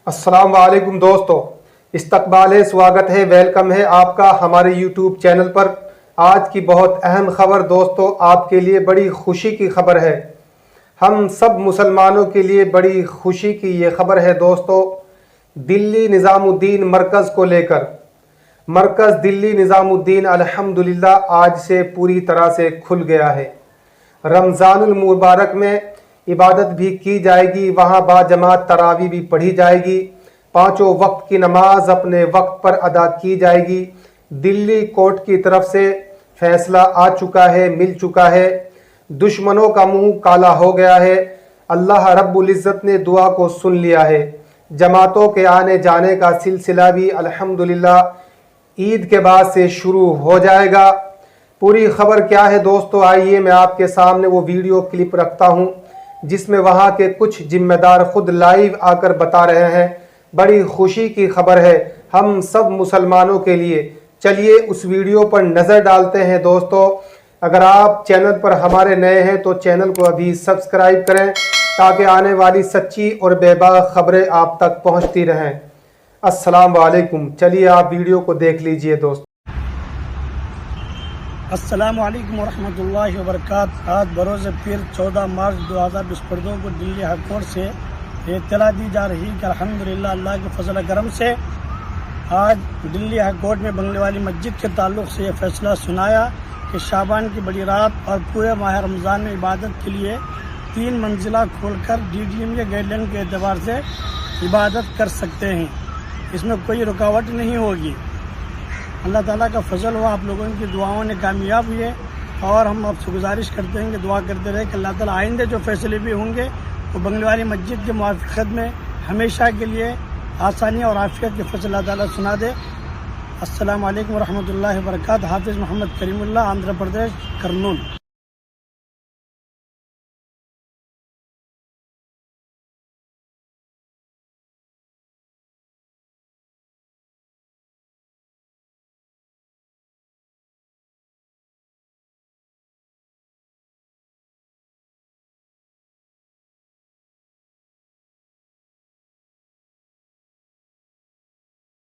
अस्सलाम वालेकुम दोस्तों, इस्तकबाल है, स्वागत है, वेलकम है आपका हमारे यूट्यूब चैनल पर। आज की बहुत अहम खबर दोस्तों, आपके लिए बड़ी खुशी की खबर है। हम सब मुसलमानों के लिए बड़ी खुशी की ये खबर है दोस्तों। दिल्ली निज़ामुद्दीन मरकज़ को लेकर मरकज़ दिल्ली निज़ामुद्दीन अल्हम्दुलिल्लाह आज से पूरी तरह से खुल गया है। रमज़ानुल मुबारक में इबादत भी की जाएगी, वहाँ बाजमात तरावी भी पढ़ी जाएगी, पाँचों वक्त की नमाज अपने वक्त पर अदा की जाएगी। दिल्ली कोर्ट की तरफ से फैसला आ चुका है, मिल चुका है। दुश्मनों का मुंह काला हो गया है। अल्लाह रब्बुल इज़्ज़त ने दुआ को सुन लिया है। जमातों के आने जाने का सिलसिला भी अल्हम्दुलिल्लाह ईद के बाद से शुरू हो जाएगा। पूरी खबर क्या है दोस्तों, आइए मैं आपके सामने वो वीडियो क्लिप रखता हूँ जिसमें वहाँ के कुछ जिम्मेदार खुद लाइव आकर बता रहे हैं। बड़ी खुशी की खबर है हम सब मुसलमानों के लिए। चलिए उस वीडियो पर नज़र डालते हैं दोस्तों। अगर आप चैनल पर हमारे नए हैं तो चैनल को अभी सब्सक्राइब करें ताकि आने वाली सच्ची और बेबाक खबरें आप तक पहुँचती रहें। अस्सलाम वालेकुम। चलिए आप वीडियो को देख लीजिए दोस्तों। अस्सलामु अलैकुम वरहमतुल्लाहि वबरकातुहू। आज बरोज़ पीर 14 मार्च 2022 को दिल्ली हाई कोर्ट से इत्तला दी जा रही कि अल्हम्दुलिल्लाह अल्लाह के फजल करम से आज दिल्ली हाई कोर्ट में बंगले वाली मस्जिद के ताल्लुक़ से यह फैसला सुनाया कि शाबान की बड़ी रात और पूरे माह रमज़ान में इबादत के लिए 3 मंजिला खोलकर DDM के गाइडलाइन के एतबार से इबादत कर सकते हैं। इसमें कोई रुकावट नहीं होगी। अल्लाह ताला का फजल हुआ, आप लोगों की दुआओं ने कामयाब हुए और हम आपसे गुजारिश करते हैं कि दुआ करते रहे कि अल्लाह ताला आइंदे जो फैसले भी होंगे वो बंगले वाली मस्जिद के मुआफ़िक़त में हमेशा के लिए आसानी और आफियत के फैसले अल्लाह ताला सुना दे। अस्सलामु अलैकुम वरहमतुल्लाहि वबरकातुहू। हाफिज़ मोहम्मद करीमुल्लाह, आंध्र प्रदेश, कर्नूल।